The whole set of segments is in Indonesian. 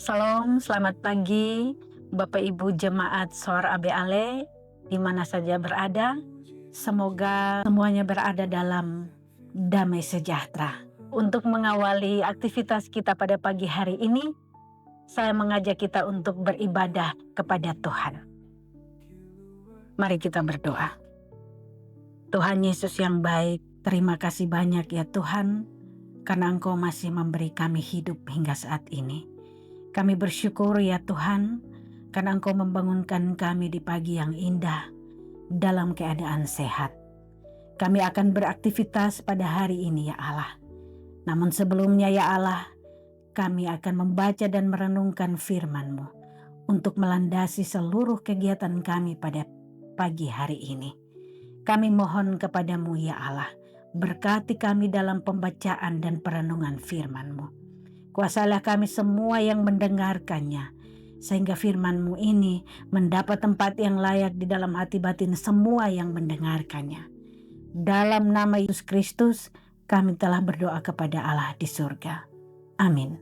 Salam, selamat pagi Bapak Ibu Jemaat Soar Abe Ale di mana saja berada. Semoga semuanya berada dalam damai sejahtera. Untuk mengawali aktivitas kita pada pagi hari ini, saya mengajak kita untuk beribadah kepada Tuhan. Mari kita berdoa. Tuhan Yesus yang baik, terima kasih banyak ya Tuhan, karena Engkau masih memberi kami hidup hingga saat ini. Kami bersyukur ya Tuhan, karena Engkau membangunkan kami di pagi yang indah dalam keadaan sehat. Kami akan beraktivitas pada hari ini ya Allah. Namun sebelumnya ya Allah, kami akan membaca dan merenungkan firman-Mu untuk melandasi seluruh kegiatan kami pada pagi hari ini. Kami mohon kepadamu ya Allah, berkati kami dalam pembacaan dan perenungan firman-Mu. Kuasalah kami semua yang mendengarkannya, sehingga firman-Mu ini mendapat tempat yang layak di dalam hati batin semua yang mendengarkannya. Dalam nama Yesus Kristus, kami telah berdoa kepada Allah di surga. Amin.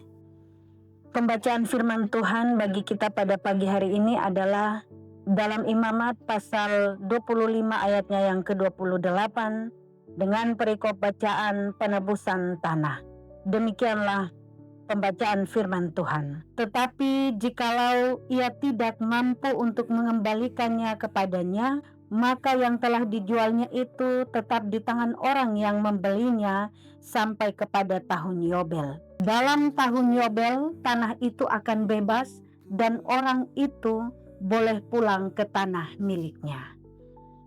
Pembacaan firman Tuhan bagi kita pada pagi hari ini adalah dalam Imamat pasal 25 ayatnya yang ke-28 dengan perikop bacaan penebusan tanah. Demikianlah pembacaan firman Tuhan. Tetapi jikalau ia tidak mampu untuk mengembalikannya kepadanya, maka yang telah dijualnya itu tetap di tangan orang yang membelinya sampai kepada tahun Yobel. Dalam tahun Yobel, tanah itu akan bebas dan orang itu boleh pulang ke tanah miliknya.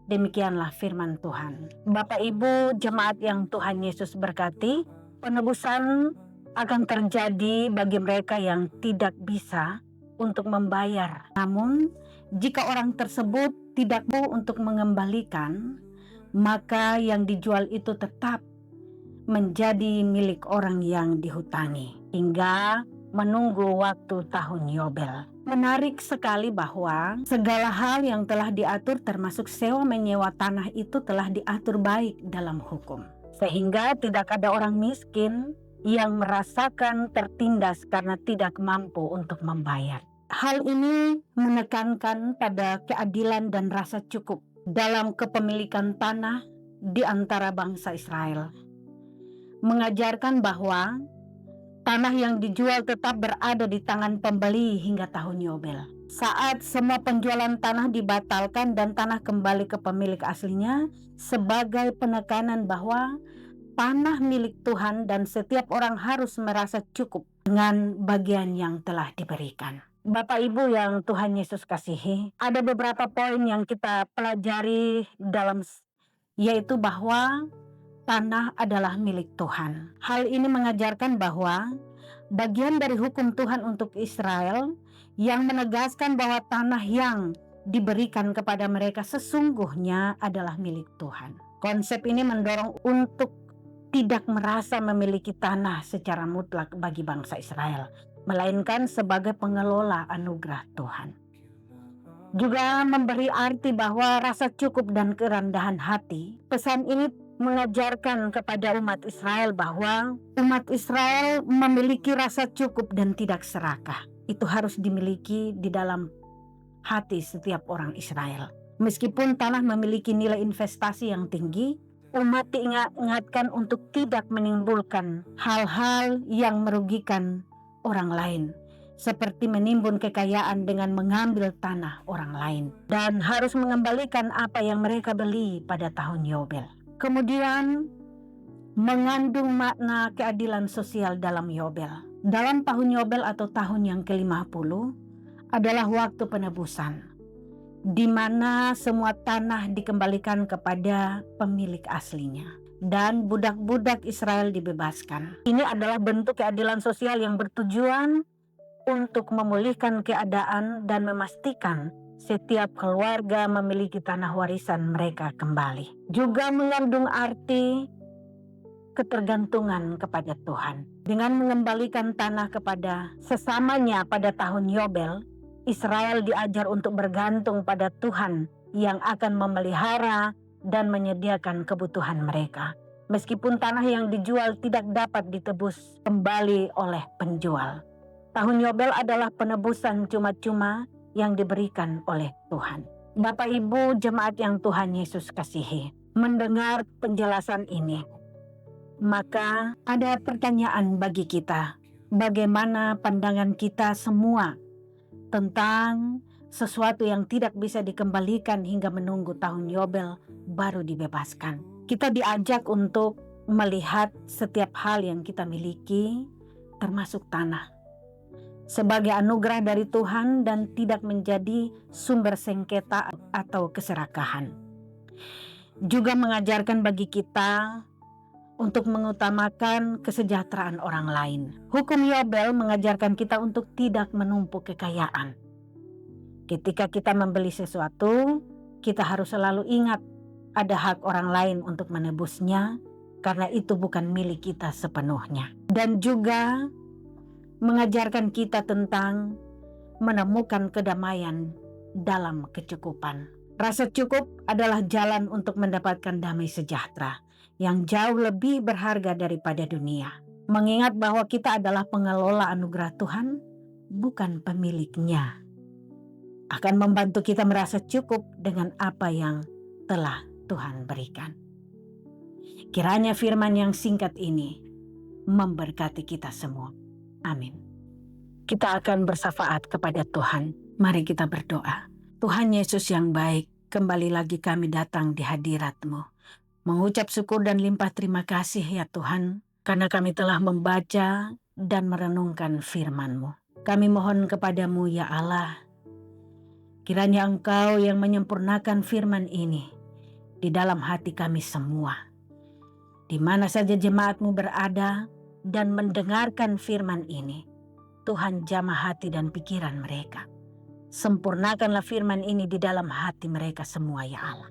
Demikianlah firman Tuhan. Bapak Ibu jemaat yang Tuhan Yesus berkati, penebusan akan terjadi bagi mereka yang tidak bisa untuk membayar. Namun, jika orang tersebut tidak mau untuk mengembalikan, maka yang dijual itu tetap menjadi milik orang yang dihutangi hingga menunggu waktu tahun Yobel. Menarik sekali bahwa segala hal yang telah diatur termasuk sewa menyewa tanah itu telah diatur baik dalam hukum. Sehingga tidak ada orang miskin yang merasakan tertindas karena tidak mampu untuk membayar. Hal ini menekankan pada keadilan dan rasa cukup dalam kepemilikan tanah di antara bangsa Israel. Mengajarkan bahwa tanah yang dijual tetap berada di tangan pembeli hingga tahun Yobel. Saat semua penjualan tanah dibatalkan dan tanah kembali ke pemilik aslinya, sebagai penekanan bahwa tanah milik Tuhan dan setiap orang harus merasa cukup dengan bagian yang telah diberikan. Bapak Ibu yang Tuhan Yesus kasihi, ada beberapa poin yang kita pelajari yaitu bahwa tanah adalah milik Tuhan. Hal ini mengajarkan bahwa bagian dari hukum Tuhan untuk Israel yang menegaskan bahwa tanah yang diberikan kepada mereka sesungguhnya adalah milik Tuhan. Konsep ini mendorong untuk tidak merasa memiliki tanah secara mutlak bagi bangsa Israel, melainkan sebagai pengelola anugerah Tuhan. Juga memberi arti bahwa rasa cukup dan kerendahan hati. Pesan ini mengajarkan kepada umat Israel bahwa umat Israel memiliki rasa cukup dan tidak serakah. Itu harus dimiliki di dalam hati setiap orang Israel. Meskipun tanah memiliki nilai investasi yang tinggi, umat diingatkan untuk tidak menimbulkan hal-hal yang merugikan orang lain, seperti menimbun kekayaan dengan mengambil tanah orang lain, dan harus mengembalikan apa yang mereka beli pada tahun Yobel. Kemudian mengandung makna keadilan sosial dalam Yobel. Dalam tahun Yobel atau tahun yang ke-50 adalah waktu penebusan, di mana semua tanah dikembalikan kepada pemilik aslinya dan budak-budak Israel dibebaskan. Ini adalah bentuk keadilan sosial yang bertujuan untuk memulihkan keadaan dan memastikan setiap keluarga memiliki tanah warisan mereka kembali. Juga mengandung arti ketergantungan kepada Tuhan. Dengan mengembalikan tanah kepada sesamanya pada tahun Yobel, Israel diajar untuk bergantung pada Tuhan yang akan memelihara dan menyediakan kebutuhan mereka. Meskipun tanah yang dijual tidak dapat ditebus kembali oleh penjual. Tahun Yobel adalah penebusan cuma-cuma yang diberikan oleh Tuhan. Bapak Ibu jemaat yang Tuhan Yesus kasihi, mendengar penjelasan ini, maka ada pertanyaan bagi kita. Bagaimana pandangan kita semua tentang sesuatu yang tidak bisa dikembalikan hingga menunggu tahun Yobel baru dibebaskan? Kita diajak untuk melihat setiap hal yang kita miliki, termasuk tanah, sebagai anugerah dari Tuhan dan tidak menjadi sumber sengketa atau keserakahan. Juga mengajarkan bagi kita untuk mengutamakan kesejahteraan orang lain. Hukum Yobel mengajarkan kita untuk tidak menumpuk kekayaan. Ketika kita membeli sesuatu, kita harus selalu ingat ada hak orang lain untuk menebusnya, karena itu bukan milik kita sepenuhnya. Dan juga mengajarkan kita tentang menemukan kedamaian dalam kecukupan. Rasa cukup adalah jalan untuk mendapatkan damai sejahtera yang jauh lebih berharga daripada dunia. Mengingat bahwa kita adalah pengelola anugerah Tuhan, bukan pemiliknya, akan membantu kita merasa cukup dengan apa yang telah Tuhan berikan. Kiranya firman yang singkat ini memberkati kita semua. Amin. Kita akan bersafaat kepada Tuhan. Mari kita berdoa. Tuhan Yesus yang baik, kembali lagi kami datang di hadirat-Mu, mengucap syukur dan limpah terima kasih ya Tuhan, karena kami telah membaca dan merenungkan firman-Mu. Kami mohon kepadamu ya Allah, kiranya Engkau yang menyempurnakan firman ini di dalam hati kami semua. Di mana saja jemaat-Mu berada dan mendengarkan firman ini, Tuhan jamah hati dan pikiran mereka. Sempurnakanlah firman ini di dalam hati mereka semua ya Allah.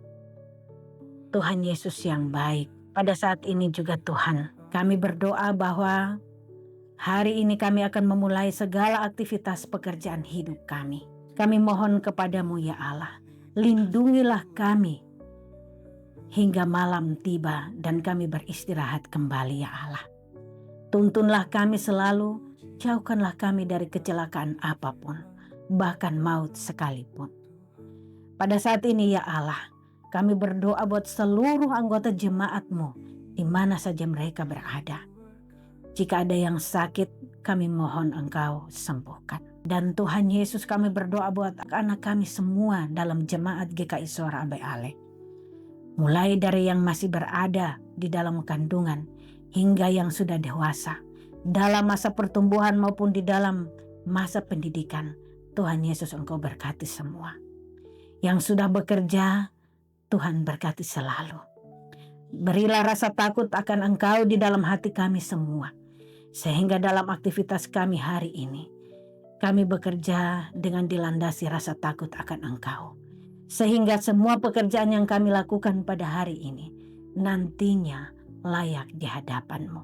Tuhan Yesus yang baik, pada saat ini juga Tuhan, kami berdoa bahwa hari ini kami akan memulai segala aktivitas pekerjaan hidup kami. Kami mohon kepadamu ya Allah, lindungilah kami hingga malam tiba dan kami beristirahat kembali ya Allah. Tuntunlah kami selalu, jauhkanlah kami dari kecelakaan apapun, bahkan maut sekalipun. Pada saat ini ya Allah, kami berdoa buat seluruh anggota jemaat-Mu di mana saja mereka berada. Jika ada yang sakit, kami mohon Engkau sembuhkan. Dan Tuhan Yesus, kami berdoa buat anak kami semua dalam jemaat GKI Suara Abe Ale. Mulai dari yang masih berada di dalam kandungan hingga yang sudah dewasa, dalam masa pertumbuhan maupun di dalam masa pendidikan. Tuhan Yesus, Engkau berkati semua. Yang sudah bekerja, Tuhan berkati selalu. Berilah rasa takut akan Engkau di dalam hati kami semua, sehingga dalam aktivitas kami hari ini, kami bekerja dengan dilandasi rasa takut akan Engkau. Sehingga semua pekerjaan yang kami lakukan pada hari ini, nantinya layak di hadapan-Mu.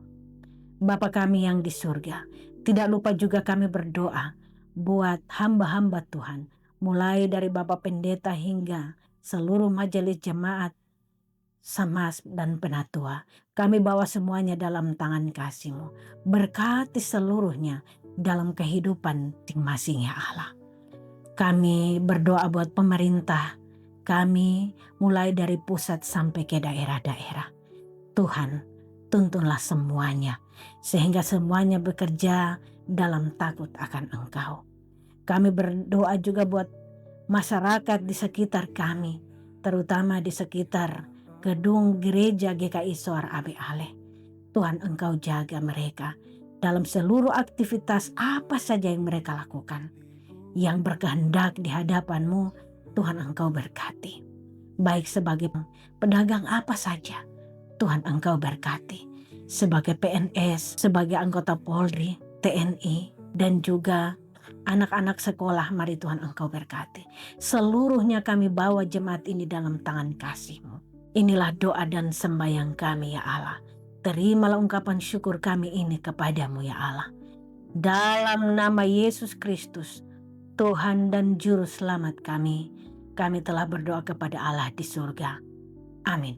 Bapa kami yang di surga, tidak lupa juga kami berdoa buat hamba-hamba Tuhan, mulai dari Bapak Pendeta hingga seluruh majelis jemaat, Samas dan Penatua. Kami bawa semuanya dalam tangan kasih-Mu. Berkati seluruhnya dalam kehidupan masing-masing ya Allah. Kami berdoa buat pemerintah kami, mulai dari pusat sampai ke daerah-daerah. Tuhan, tuntunlah semuanya, sehingga semuanya bekerja dalam takut akan Engkau. Kami berdoa juga buat masyarakat di sekitar kami, terutama di sekitar gedung gereja GKI Suara Abe Ale. Tuhan, Engkau jaga mereka dalam seluruh aktivitas apa saja yang mereka lakukan. Yang berkehendak di hadapan-Mu, Tuhan, Engkau berkati. Baik sebagai pedagang apa saja, Tuhan, Engkau berkati. Sebagai PNS, sebagai anggota Polri, TNI, dan juga anak-anak sekolah, mari Tuhan Engkau berkati. Seluruhnya kami bawa jemaat ini dalam tangan kasih-Mu. Inilah doa dan sembahyang kami ya Allah. Terimalah ungkapan syukur kami ini kepadamu ya Allah. Dalam nama Yesus Kristus, Tuhan dan Juru Selamat kami telah berdoa kepada Allah di surga. Amin.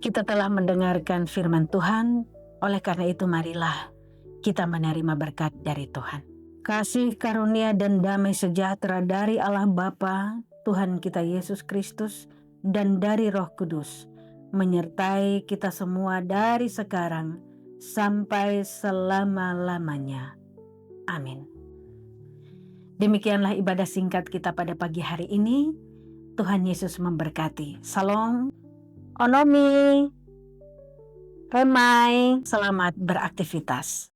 Kita telah mendengarkan firman Tuhan, oleh karena itu marilah kita menerima berkat dari Tuhan. Kasih karunia dan damai sejahtera dari Allah Bapa, Tuhan kita Yesus Kristus, dan dari Roh Kudus, menyertai kita semua dari sekarang sampai selama-lamanya. Amin. Demikianlah ibadah singkat kita pada pagi hari ini. Tuhan Yesus memberkati. Salam, onomi, remai, selamat beraktivitas.